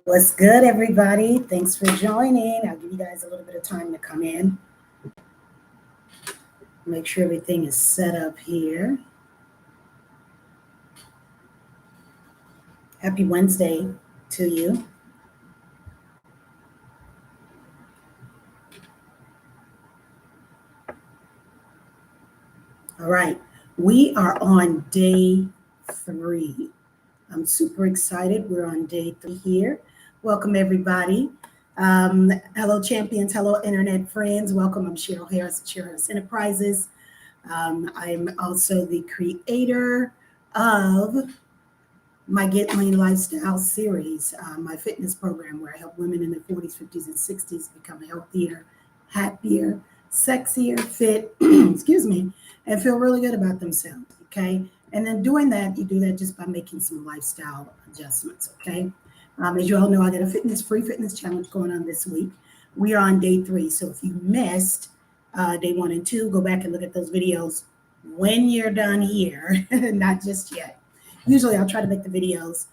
What's good, everybody? Thanks for joining. I'll give you guys a little bit of time to come in. Make sure everything is set up here. Happy Wednesday to you. All right, we are on day 3. I'm super excited. We're on day 3 here. Welcome, everybody. Hello, champions. Hello, internet friends. Welcome. I'm Cheryl Harris at Cheryl Enterprises. I'm also the creator of my Get L.E.A.N lifestyle series, my fitness program where I help women in their 40s, 50s, and 60s become healthier, happier, sexier, fit, excuse me, and feel really good about themselves, okay? And then doing that, you do that just by making some lifestyle adjustments, okay? As you all know, I got a free fitness challenge going on this week. We are on day 3, so if you missed day 1 and 2, go back and look at those videos when you're done here, not just yet. Usually I'll try to make the videos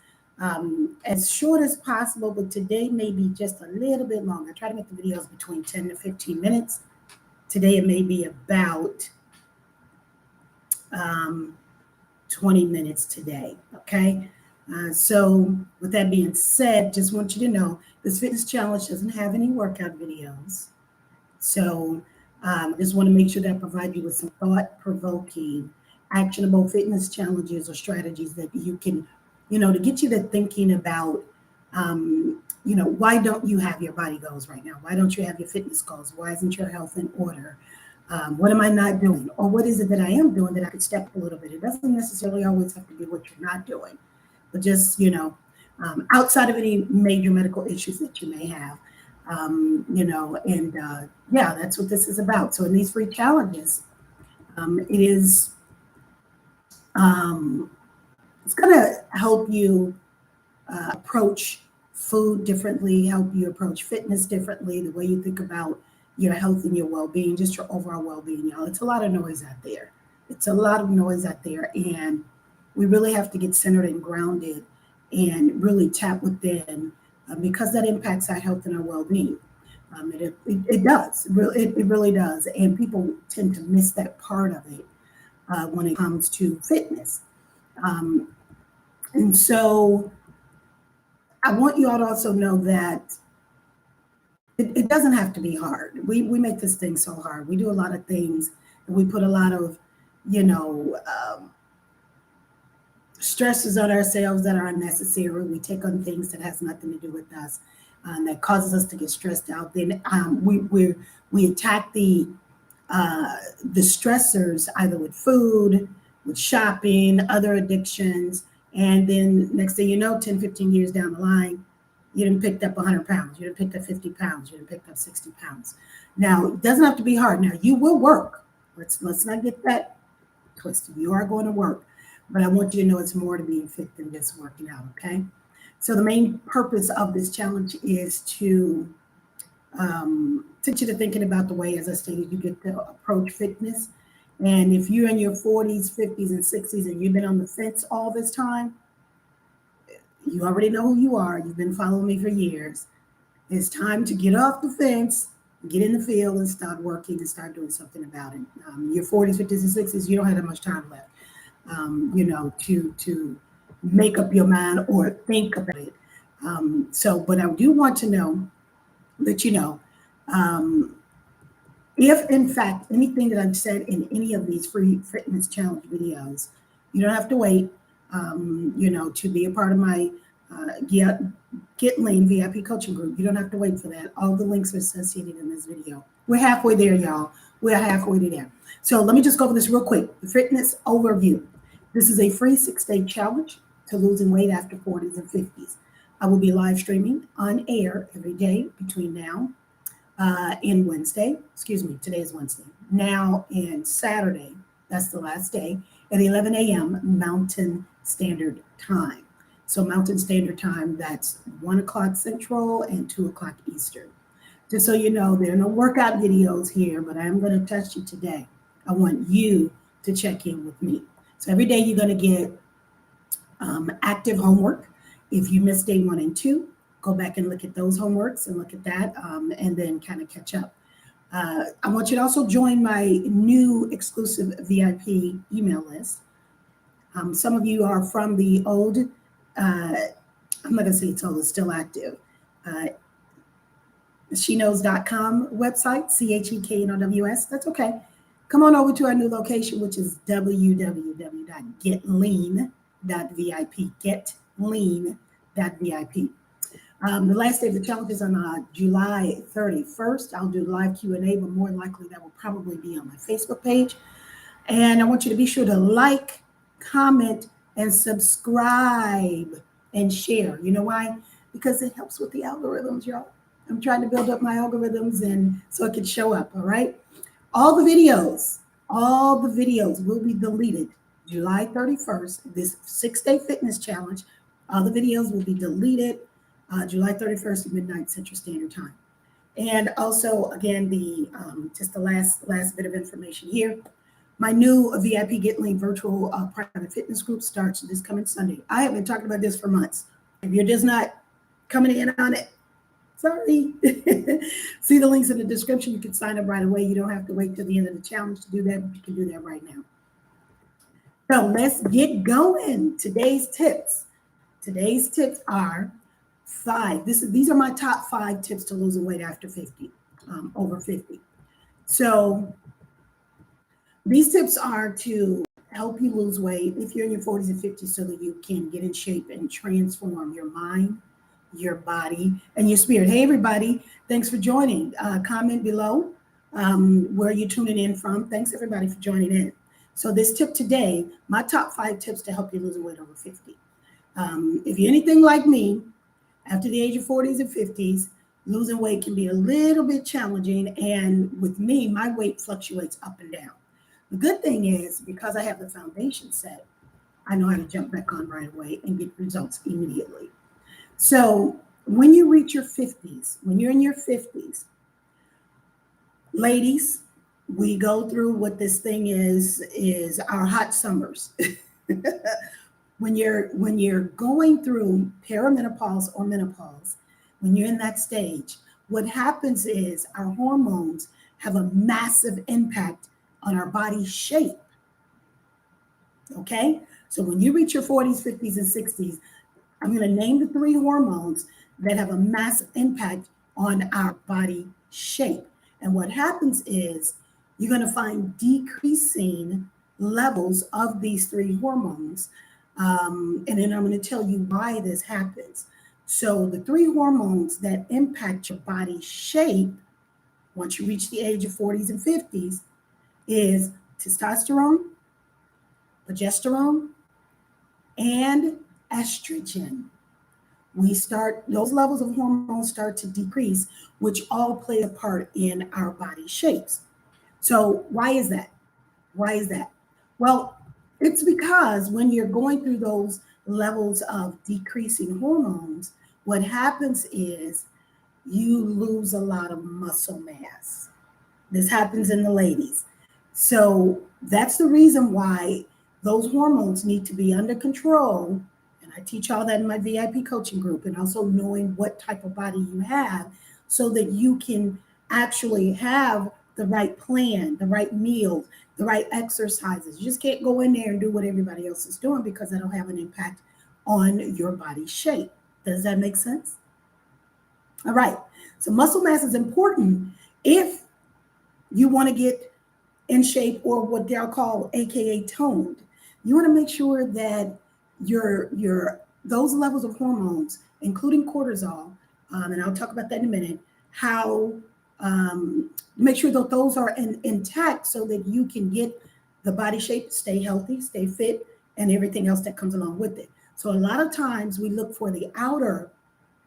as short as possible, but today may be just a little bit long. I try to make the videos between 10 to 15 minutes. Today it may be about 20 minutes today, okay? So with that being said, just want you to know this fitness challenge doesn't have any workout videos. So just want to make sure that I provide you with some thought-provoking, actionable fitness challenges or strategies that you can, to get you to thinking about, why don't you have your body goals right now? Why don't you have your fitness goals? Why isn't your health in order? What am I not doing? Or what is it that I am doing that I could step a little bit? It doesn't necessarily always have to be what you're not doing, but just, outside of any major medical issues that you may have, yeah, that's what this is about. So in these free challenges, it is, it's going to help you approach food differently, help you approach fitness differently, the way you think about your health and your well-being, just your overall well-being, y'all. It's a lot of noise out there. It's a lot of noise out there, and we really have to get centered and grounded and really tap within because that impacts our health and our well-being. It does. It really does, and people tend to miss that part of it when it comes to fitness. And so I want you all to also know that it doesn't have to be hard. We make this thing so hard. We do a lot of things, and we put a lot of, stresses on ourselves that are unnecessary. We take on things that has nothing to do with us, that causes us to get stressed out. Then we attack the stressors either with food, with shopping, other addictions, and then next thing you know, 10, 15 years down the line, you done picked up 100 pounds, you done picked up 50 pounds, you done picked up 60 pounds. Now, it doesn't have to be hard. Now, you will work. Let's not get that twisted. You are going to work, but I want you to know it's more to being fit than just working out, okay? So the main purpose of this challenge is to teach you to thinking about the way, as I stated, you get to approach fitness. And if you're in your 40s, 50s, and 60s, and you've been on the fence all this time, you already know who you are. You've been following me for years. It's time to get off the fence, get in the field, and start working and start doing something about it. Your 40s, 50s, and 60s, you don't have that much time left, to make up your mind or think about it. But I do want to know that, if in fact anything that I've said in any of these free fitness challenge videos, you don't have to wait, to be a part of my Get L.E.A.N VIP coaching group. You don't have to wait for that. All the links are associated in this video. We're halfway there, y'all. We're halfway there. So let me just go over this real quick. The fitness overview. This is a free 6-day challenge to losing weight after 40s and 50s. I will be live streaming on air every day between now and Wednesday. Excuse me, today is Wednesday. Now and Saturday, that's the last day, at 11 a.m. Mountain Standard Time. So Mountain Standard Time, that's 1 o'clock Central and 2 o'clock Eastern. Just so you know, there are no workout videos here, but I am going to test you today. I want you to check in with me. So every day you're going to get active homework. If you missed day 1 and 2, go back and look at those homeworks and look at that, and then kind of catch up. I want you to also join my new exclusive VIP email list. Some of you are from the old, I'm not going to say it's old, it's still active. SheKnows.com website, CHEKNOWS. That's okay. Come on over to our new location, which is www.getlean.vip. Getlean.vip. The last day of the challenge is on July 31st. I'll do live Q&A, but more likely that will probably be on my Facebook page. And I want you to be sure to like, comment, and subscribe and share. You know why? Because it helps with the algorithms, y'all. I'm trying to build up my algorithms and so it can show up, all right? All the videos will be deleted July 31st, this 6-day fitness challenge. All the videos will be deleted July 31st at midnight Central Standard Time. And also, again, just the last bit of information here. My new VIP Get L.E.A.N virtual private fitness group starts this coming Sunday. I have been talking about this for months. If you're just not coming in on it, sorry. See the links in the description. You can sign up right away. You don't have to wait till the end of the challenge to do that, but you can do that right now. So let's get going. Today's tips are 5. These are my top 5 tips to losing weight after 50, over 50. So these tips are to help you lose weight if you're in your 40s and 50s so that you can get in shape and transform your mind, your body, and your spirit. Hey, everybody. Thanks for joining. Comment below where you're tuning in from. Thanks, everybody, for joining in. So this tip today, my top 5 tips to help you lose weight over 50. If you're anything like me, after the age of 40s and 50s, losing weight can be a little bit challenging. And with me, my weight fluctuates up and down. The good thing is, because I have the foundation set, I know how to jump back on right away and get results immediately. So when you reach your 50s, when you're in your 50s, ladies, we go through what this thing is our hot summers. When you're going through perimenopause or menopause, when you're in that stage, what happens is our hormones have a massive impact on our body shape. Okay? So when you reach your 40s, 50s, and 60s, I'm going to name the 3 hormones that have a massive impact on our body shape. And what happens is you're going to find decreasing levels of these 3 hormones. And then I'm going to tell you why this happens. So the 3 hormones that impact your body shape once you reach the age of 40s and 50s is testosterone, progesterone, and estrogen. Those levels of hormones start to decrease, which all play a part in our body shapes. So why is that? Well, it's because when you're going through those levels of decreasing hormones, what happens is you lose a lot of muscle mass. This happens in the ladies. So that's the reason why those hormones need to be under control. And I teach all that in my VIP coaching group, and also knowing what type of body you have so that you can actually have the right plan, the right meals, the right exercises. You just can't go in there and do what everybody else is doing, because that'll have an impact on your body shape. Does that make sense? All right. So muscle mass is important if you want to get in shape, or what they'll call AKA toned. You want to make sure that those levels of hormones, including cortisol, and I'll talk about that in a minute, how make sure that those are intact so that you can get the body shape, stay healthy, stay fit, and everything else that comes along with it. So a lot of times we look for the outer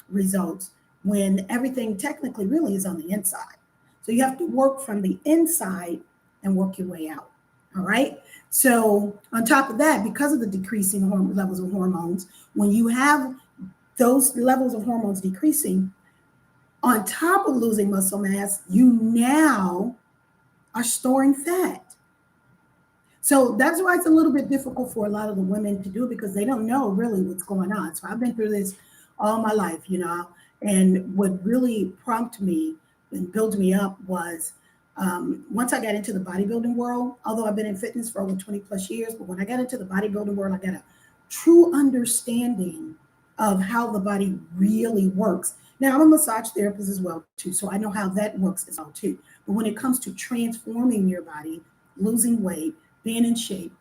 results when everything technically really is on the inside. So you have to work from the inside and work your way out. All right. So on top of that, because of the decreasing levels of hormones, when you have those levels of hormones decreasing, on top of losing muscle mass, you now are storing fat. So that's why it's a little bit difficult for a lot of the women to do it, because they don't know really what's going on. So I've been through this all my life, And what really prompted me and built me up was once I got into the bodybuilding world, although I've been in fitness for over 20 plus years, but when I got into the bodybuilding world, I got a true understanding of how the body really works. Now, I'm a massage therapist as well, too, so I know how that works as well, too. But when it comes to transforming your body, losing weight, being in shape,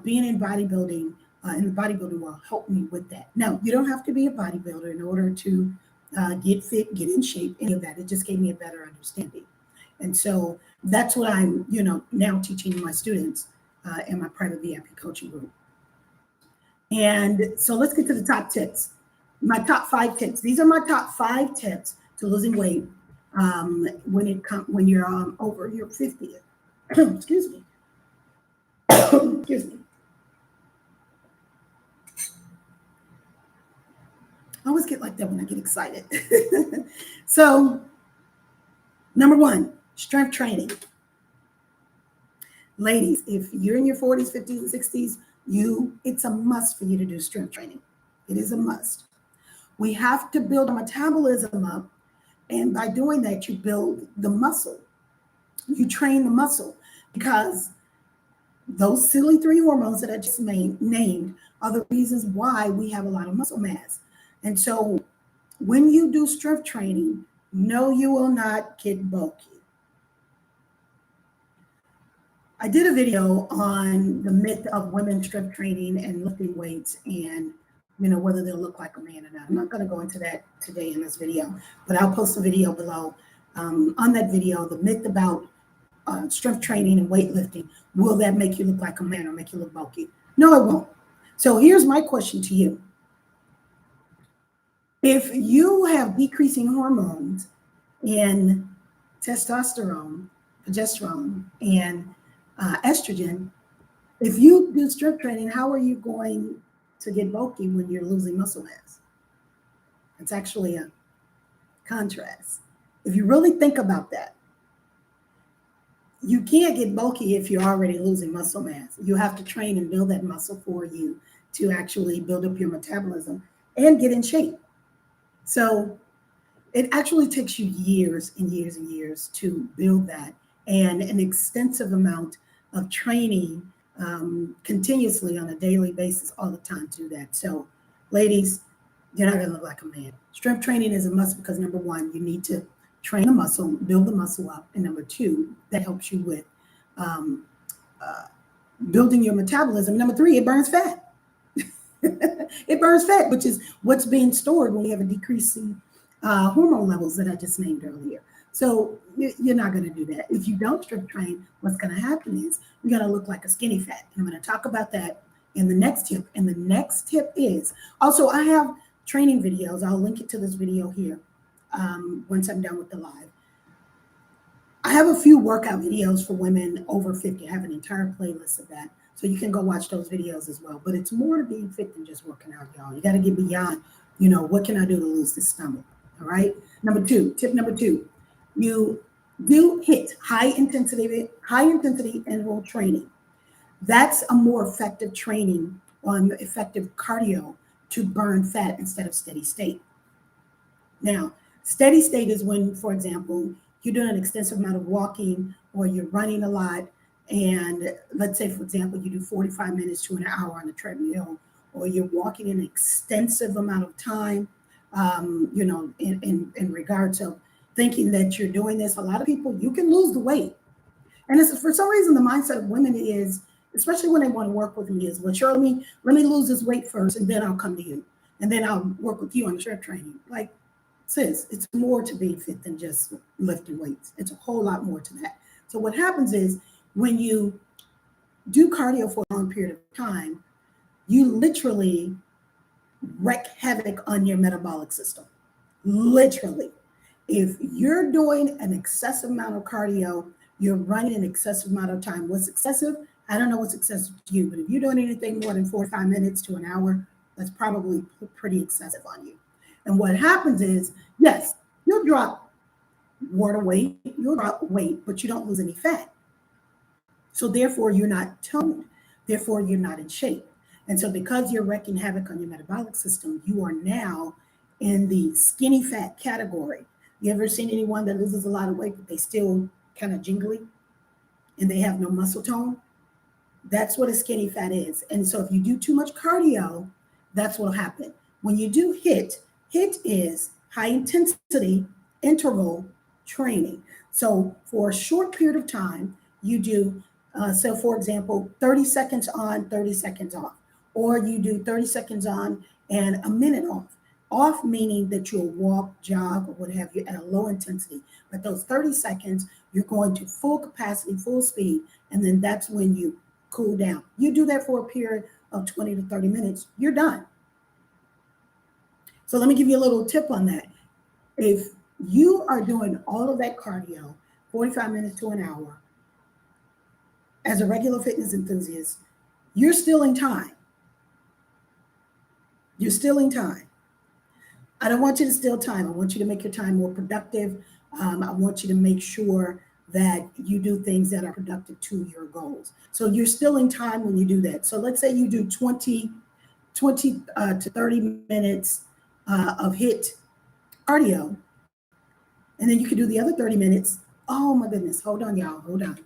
being in the bodybuilding world helped me with that. Now, you don't have to be a bodybuilder in order to get fit, get in shape, any of that. It just gave me a better understanding. And so that's what I'm, now teaching my students in my private VIP coaching group. And so let's get to the top tips. My top 5 tips. These are my top 5 tips to losing weight when you're over your 50th. Excuse me. Excuse me. I always get like that when I get excited. So, number 1, strength training. Ladies, if you're in your 40s, 50s, and 60s, it's a must for you to do strength training. It is a must. We have to build a metabolism up, and by doing that, you build the muscle. You train the muscle because those silly 3 hormones that I just named are the reasons why we have a lot of muscle mass. And so when you do strength training, no, you will not get bulky. I did a video on the myth of women strength training and lifting weights and whether they'll look like a man or not. I'm not going to go into that today in this video, but I'll post a video below. On that video, the myth about strength training and weightlifting, will that make you look like a man or make you look bulky? No, it won't. So here's my question to you. If you have decreasing hormones in testosterone, progesterone, and estrogen, if you do strength training, how are you going to get bulky when you're losing muscle mass? It's actually a contrast. If you really think about that, you can't get bulky if you're already losing muscle mass. You have to train and build that muscle for you to actually build up your metabolism and get in shape. So it actually takes you years and years and years to build that, and an extensive amount of training continuously on a daily basis all the time to do that. So ladies, you're not going to look like a man. Strength training is a must because number 1, you need to train the muscle, build the muscle up. And number 2, that helps you with building your metabolism. Number 3, it burns fat. It burns fat, which is what's being stored when we have a decreasing hormone levels that I just named earlier. So you're not going to do that. If you don't strength train, what's going to happen is you're going to look like a skinny fat. And I'm going to talk about that in the next tip. And the next tip is, also I have training videos. I'll link it to this video here once I'm done with the live. I have a few workout videos for women over 50. I have an entire playlist of that. So you can go watch those videos as well. But it's more to being fit than just working out, y'all. You got to get beyond, what can I do to lose this stomach? All right. Tip number 2, you do hit high intensity interval training. That's a more effective training on effective cardio to burn fat instead of steady state. Now, steady state is when, for example, you're doing an extensive amount of walking or you're running a lot. And let's say, for example, you do 45 minutes to an hour on the treadmill, or you're walking an extensive amount of time, in regards of thinking that you're doing this. A lot of people, you can lose the weight. And it's, for some reason, the mindset of women is, especially when they want to work with me, is, well, sure, let me lose this weight first, and then I'll come to you. And then I'll work with you on strength training. Like, sis, it's more to being fit than just lifting weights. It's a whole lot more to that. So what happens is when you do cardio for a long period of time, you literally wreak havoc on your metabolic system. Literally. If you're doing an excessive amount of cardio, you're running an excessive amount of time. What's excessive? I don't know what's excessive to you, but if you're doing anything more than 45 minutes to an hour, that's probably pretty excessive on you. And what happens is, yes, you'll drop water weight, you'll drop weight, but you don't lose any fat. So therefore, you're not toned. Therefore, you're not in shape. And so because you're wreaking havoc on your metabolic system, you are now in the skinny fat category. You ever seen anyone that loses a lot of weight, but they still kind of jingly and they have no muscle tone? That's what a skinny fat is. And so if you do too much cardio, that's what'll happen. When you do HIIT is high intensity interval training. So for a short period of time, you do, so for example, 30 seconds on, 30 seconds off, or you do 30 seconds on and a minute off. Off meaning that you'll walk, jog, or what have you at a low intensity. But those 30 seconds, you're going to full capacity, full speed, and then that's when you cool down. You do that for a period of 20 to 30 minutes, you're done. So let me give you a little tip on that. If you are doing all of that cardio, 45 minutes to an hour, as a regular fitness enthusiast, you're stealing time. You're stealing time. I don't want you to steal time. I want you to make your time more productive. I want you to make sure that you do things that are productive to your goals. So you're stealing time when you do that. So let's say you do 20 to 30 minutes of HIIT cardio, and then you can do the other 30 minutes. Oh my goodness, hold on, y'all, hold on.